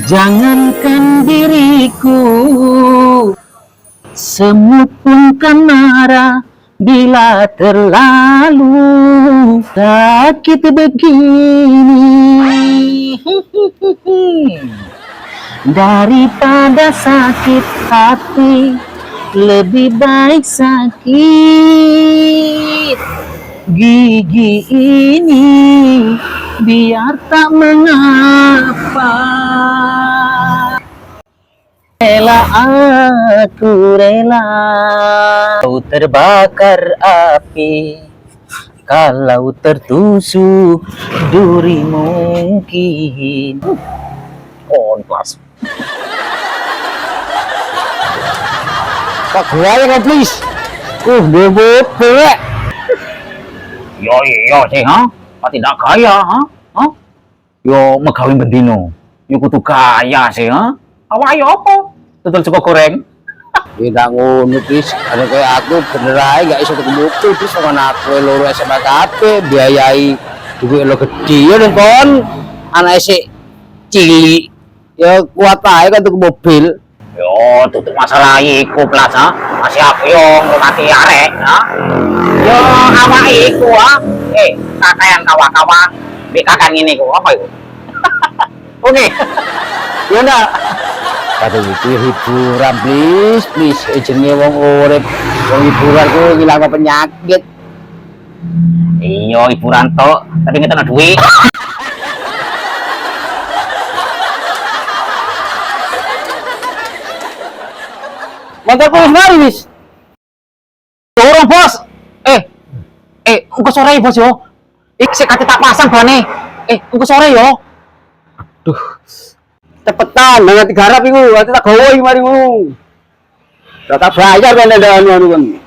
Jangankan diriku, semut pun kan marah bila terlalu sakit begini. Daripada sakit hati, lebih baik sakit gigi ini, biar tak mengapa. Rela, aku rela kau terbakar api, kalau tertusuk duri mungkin. Kelas Pak gua ya please. Bebek. Yo sih ha? Pak tidak kaya ha? Yo megawin bendino. Yo kudu kaya sih ha? Awak yo apa? Tutul sego goreng. Tidak ngono please. Ada kayak aku bener aja gak iso tuku mobil please sama aku loro SMA kabeh biayai duit lo gede ya kon. Anak sik cilik. Ya kuat aja kan tuku mobil. Yo, tutup masalah iku plus ha. Masih aku yo ngomati arek ha. Yo awak iku ha. Kakayan kawa-kawa. Mbek kakak ngene iku apa iku? Oke. Yo ndak. Aduh itu hiburan please. Jenenge wong urip. Wong hiburan ku ngilang penyakit. Iya hiburan tok, tapi ngetokno duit. Motorku wis mari wis. Dorong bos. Engko sore bos yo. Sik kate tak pasang bane. Engko sore yo. Duh. Cepetan nang garap iku, ati tak gowo iki mari ngono. Dak tak bayar kan ndangan ngono kan.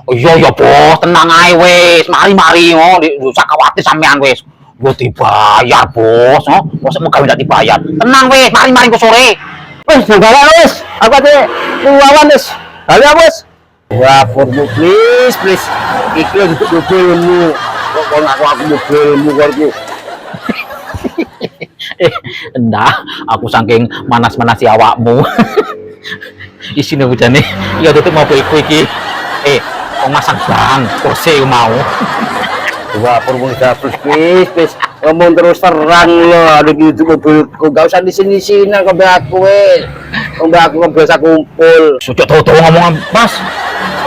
Oh iya bos, tenang ae wis. Mari yo, usah kuwatir sampean wis. Yo dibayar bos, mosok megawe ndak dibayar. Tenang wis, mari engko sore. Wis, nggak wis. Aku ate lawan wis. Halo bos. Wah, formu please. Iki lho untuk mobilmu. Kok aku mobilmu korku. Enggak, aku saking manas-manasi awakmu. Isine bujane. Ya tutup mau iku iki. Kok masang ban, kursi mau. Wah, formu please. Ngomong terus terang lo, ada di mobilku, gak usah di sini kok aku wes. Mbak aku biasa kumpul. Sudah tahu ngomong Mas.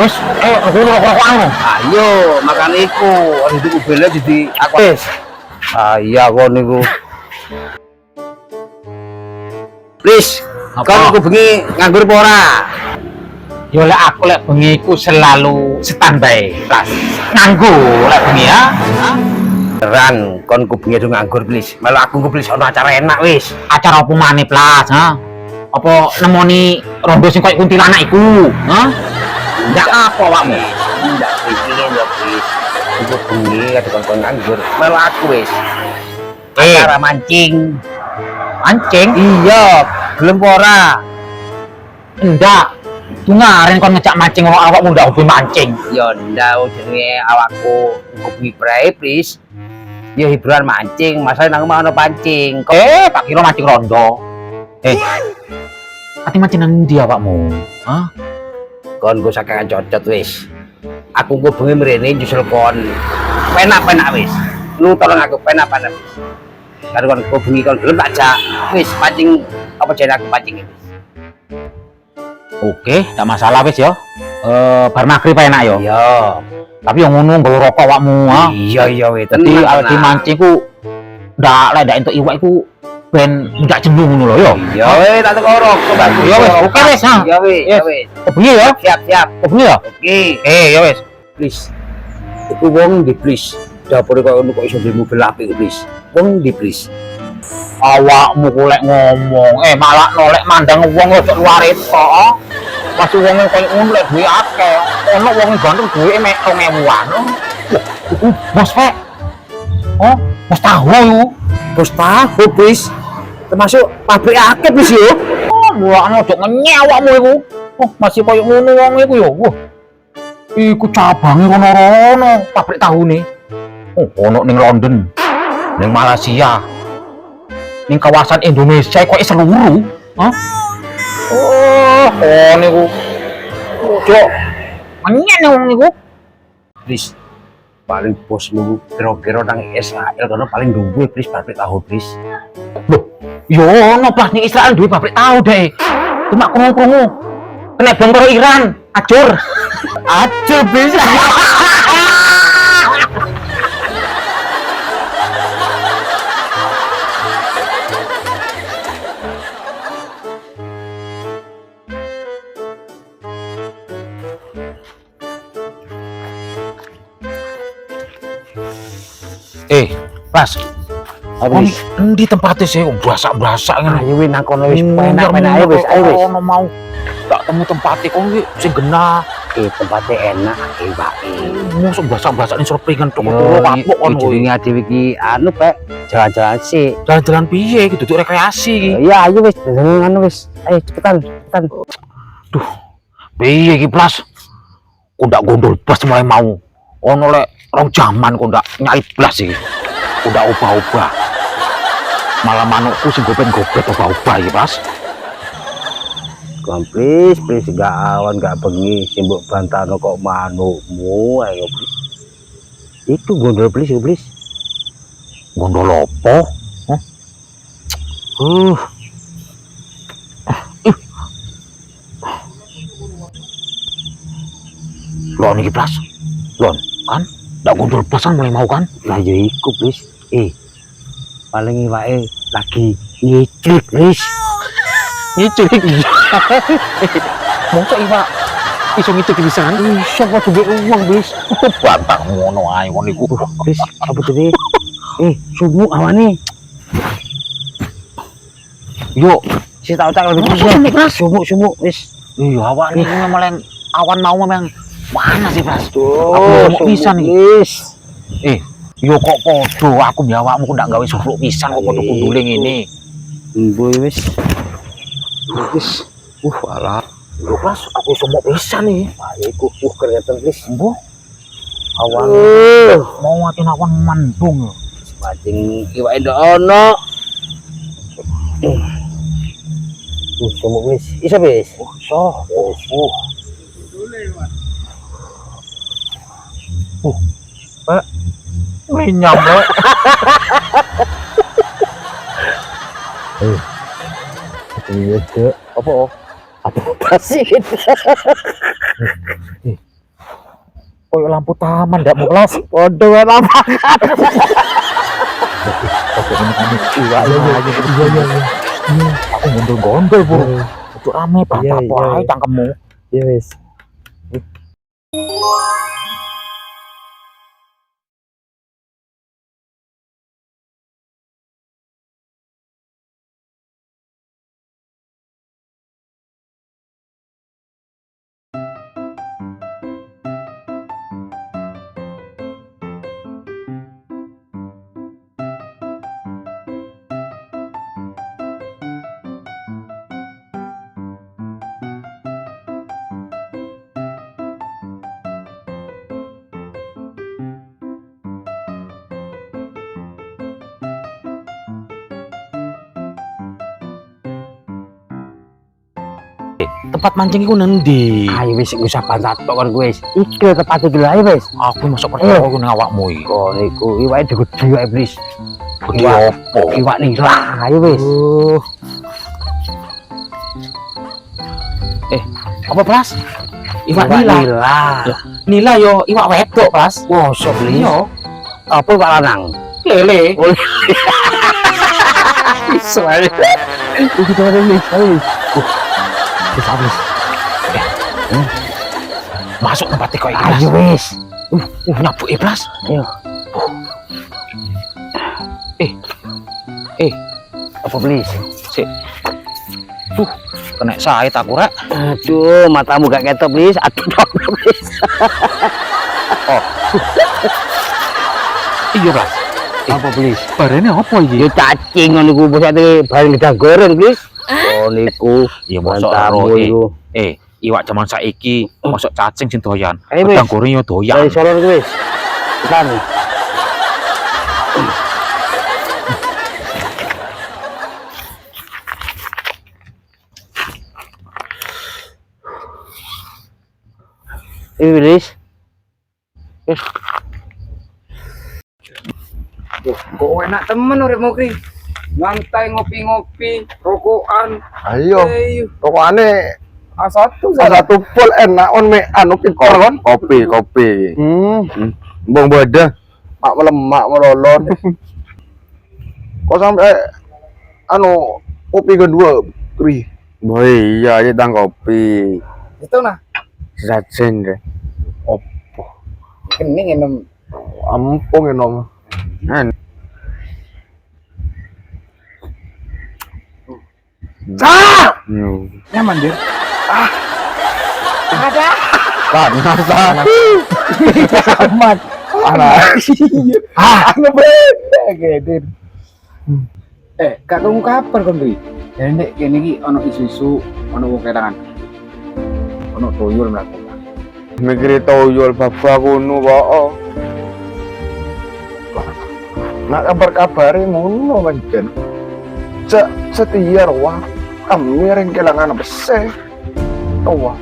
Wes, aku rokok-rokokan. Ayo, makan iku. Ada di mobilnya jadi aku. Iya kok niku. Please, kamu bengi nganggur apa ora? Yo lek aku lek bengi ku selalu standby, Mas. Nganggur lek bengi ya. Beneran kon ku bengi nganggur please. Malah aku please ono acara enak wis. Acara apa maneh Plas, ha? Apa nemoni rondo sing koyo kuntilanak iku, ha? Ndak apa awakmu? Ndak pikir lho please. Aku bengi kate kon nganggur. Malah aku wis. Acara mancing. Mancing? Iya, gelem ora? Ndak. Tungaren kon ngejak mancing wong awakmu ndak hobi mancing. Ya ndak jenenge awakku bengi prae please. Ya hiburan mancing, masa nang mau pancing. Tak kira mancing rondo. Ati mancing nang ndi awakmu? Hah? Kon go saking cocot wis. Aku go bengi mrene nyusul kon. Penak-penak wis. Lu tolong aku penak-penak. Karo kon go bengi kon gelem tak jak. Wis pancing apa jane aku pancing wis. Oke, tak masalah wis yo. Bar magrib enak yo. Iya. Tapi yang ngono nggawa rokok awakmu ha. Iya wis. Dadi awake mancing ku ndak lek ndak entuk iwak iku ben ndak jenuh ngono lho yo. Iya wis tak teko rokok bagus. Ya wis, oke wis ha. Iya wis. Bengi yo. Siap. Bengi yo. Oke. Ya wis. Please. Iku wong di please. Dapure kok iso di mobil apik please. Wong di please. Awakmu ku lek ngomong, malah nolek mandang wong ojo luar itu. Masih wongnya kayak ngono lek duwe akeh. Ono wong ganteng duwe mek 2000-an. Bos Pak. Bos tahu yo. Bos tahu, please. Termasuk pabrik akeh please yo. Mulane ojo ngenyek awakmu iku. Masih koyo ngono wong iku yo. Iku cabange rono-rono pabrik tahune. Ono ning London, ning Malaysia. ning kawasan Indonesia kok seluruh. Hah? Oh niku. Cok. Menyen wong niku. Please. Paling bos lu kira-kira nang Israel kono paling duwe please pabrik tahu please. Loh, yo ono pas ning Israel duwe pabrik tahu deh. Cuma krungu-krungu. Kena bom karo Iran, acur. Acur please. Pas. Habis Di tempatnya sih brasak-brasak ngene. ayo wis nang kono wis penak-penak ayo wis Ono mau gak temu tempatnya kok iki sing genah. tempatnya enak Pak. Mosok brasak-brasak ning surpringan toko-toko kapok kon kuwi. Jenenge dhewe iki anu Pak, jalan-jalan sih. Jalan-jalan piye iki duduk rekreasi iki. Iya ayo wis anu wis. Ayo cepetan. Duh. Piye iki Plas? Kok ndak gondol blas mulai mau. Ono lek rong jaman kok ndak nyai blas iki. Udah ubah-ubah. Malah manukku sing gopen gobet ubah-ubah iki, Mas. Please gak awan gak bengi simbok bantano kok manukmu ayo please. Itu gondol please. Gondol apa? Hah? Lon iki, Plas. Lon, kan? Ndak gondol pasan mulai mau kan? Lah ya iku please. Paling iwake lagi ngiclik please. Ngicik iki. Mosok iwak iso ngicik pisan? Iso kok duwe uang please. Bantang ngono ae wong iku. Please apa tadi? Sumuk awane. Yo, Si tahu-tahu lebih sumuk wis. iya awan iki memang awan mau memang mana sih, Pras? Tuh, Aku pisan iki. please. Yo kok podo aku nyawakmu kok ndak gawe subruk pisan kok podo kundule ngene. Boy wis. Alah. Yo Pras, aku semok pisan iki. Iku kelihatan please. Mbah. Awan mau ngatin awan mendung. Mancing iwake ndak ono. Sumuk wis. Iso wis. Pak. Minyam kok. Iya, Dek. Apa sih? Koyo lampu taman ndak mau kelas. Podo wae lampu. Iya. Aku gondol-gondol, Bu. Itu rame banget apa ae cangkemmu. Ya wis. Tempat mancing iku nendi? Ayo wis gak usah bantah tok kon kowe wis. Iki tempat iki lho ayo wis. Aku masuk percaya aku ning awakmu iki. Kok niku iwake digede wae please. Gede opo? Iwak nila ayo wis. Apa Pras? Iwak nila. Nila yo iwak wedok, Pras. Mosok beli. Yo. Apa iwak lanang? Lele. Iso ae. Iki to wis. Habis. Masuk tempat kok iki. Ayo wis. Nyapu Pras. Ayo. Apa please? Sik. Kena sait aku rek. Aduh, matamu gak ketok please. Aduh, please. Iya, Pras. Apa please? Barene apa iki? Yo cacing ngono iku bosate bareng gedang goreng please. Oh niku. Ya mosok Mantamu ro iku. iwak zaman saiki mosok cacing sing doyan. Ayo, wis. Udang goreng yo doyan. Dari Solo iku wis. Tekan. Iblis. Kok enak temen uripmu Kri. Nyantai ngopi-ngopi, rokokan. Ayo, Ayo. rokokane A1 satu full enak on me anu pinter kon. Kopi. Bong beda. Mak melemak melolon. Kok sampai anu kopi kedua, Kri. Boy, iya aja tang kopi. Itu nah. Sajen deh. Kening enem. Ampung enom. Nah, Nyaman dia. Amat. Anak. Anu beda gedir. Gak tunggu kapan kon Kri? Ya nek kene iki ono isu-isu, ono wong kerangan. Ono toyol mlakukan. mikir toyol bapak kuno kok. Nak kabar-kabare ngono pancen. Setia wah. Kami yang kehilangan bese. Wah.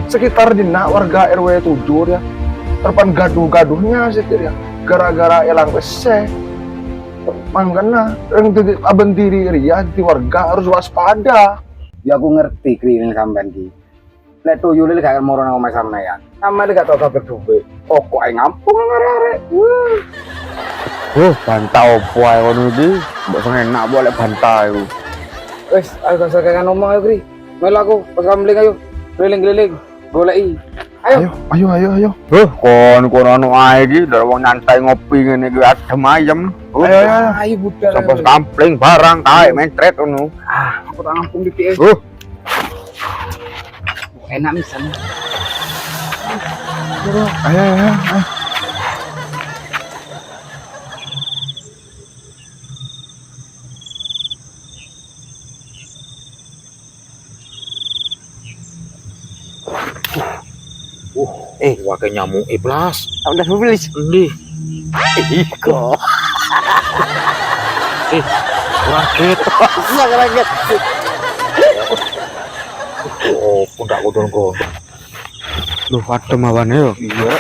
Sekitar dina warga RW 7 ya. Terpan gaduh-gaduhnya setir ya. Gara-gara elang bese. Mangkana yang aben diri ria di warga harus waspada. Ya aku ngerti Kri ini sampean ki. Nek toyol iki gak moro nang omah sampean. Sampean gak tau kabar duwe. Kok ae ngampung arek-arek. Bantah opo ae ngono iki. Mbok sing enak boleh bantah iku. Wes, ayo gak usah kayak ngomong ayo Kri. Melu aku pas kambling ayo. Keliling-keliling. Goleki. Ayo. Kon anu ae iki dari wong nyantai ngopi ngene iki adem ayem. Ayo budal. Sapa kampling barang kae mentret ngono. Aku tak ngampung dikit. Enak misalnya. Ayo. Wakai nyamuk iblas. Udah mobilis. Endi? Iko. Kurang gitu. Sangat. Oh, pundak kudon kok. Duh, adem awane yo. Iya.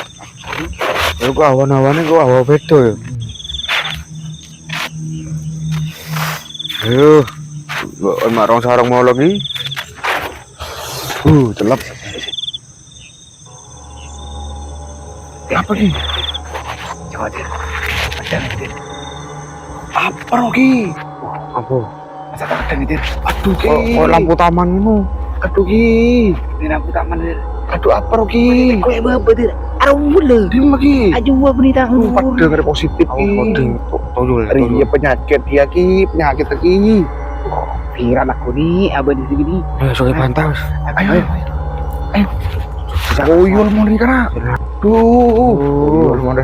Lha kok awan-awane kok awa beda yo. Ayo. Kok marang sarung mau lagi. Celep. Apa ki? Coba deh. Ada nih. Apa Rogi? Apa? Masa tak ada nih. Aduh ki. Oh, lampu taman ngono. Aduh ki. Ini aku tak mana. Aduh apa Rogi? Kau yang apa dia? Aduh boleh. Diem lagi. Aduh apa nih tahu? Padahal ada positif ki. Toyol. Iya penyakit ya ki, penyakit lagi. Pikiran aku nih, abah di sini. Ayo sok bantah. Ayo. Toyol mau nih kana. Toyol mau nih.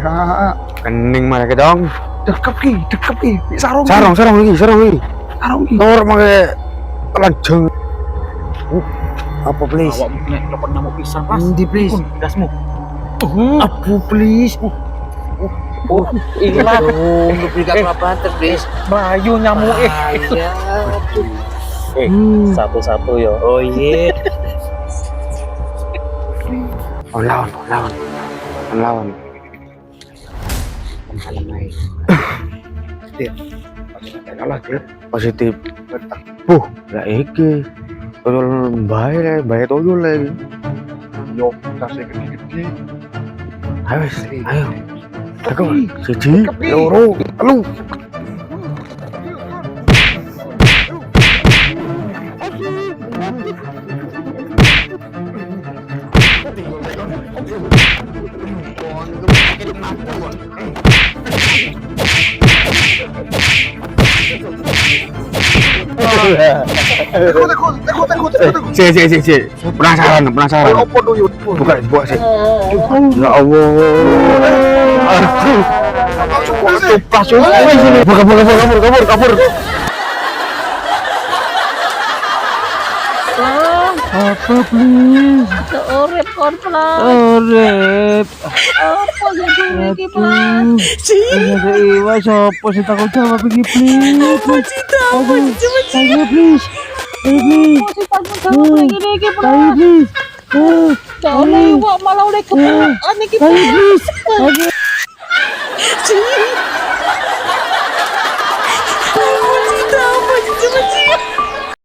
Kening malah dong. Dekep ki. Sarung. Sarung lagi. Sarung ki. Nor make telanjang. Apa please? Awak nek lepon nyamuk pisan pas. Endi please? Dasmu. Apa please? Inilah. Untuk berikan apa please? Bayu nyamuk Iya. Satu-satu yo. Oh iya. Lawan. Positif. Lah iki. Toyol bae toyol lagi. Yo, kasih gede-gede. Ayo. Aku siji, loro, telu. Si. Penasaran. Apa Toyol? Buka sih. Ya Allah. Kabur. Apa please? Urip kon pelan. Urip. Apa gitu iki pelan? Ada iwa sopo sing takut jawab iki please. Please. Mesti tanggung jawab iki pelan. lewat malah oleh kebukaan iki, Mas.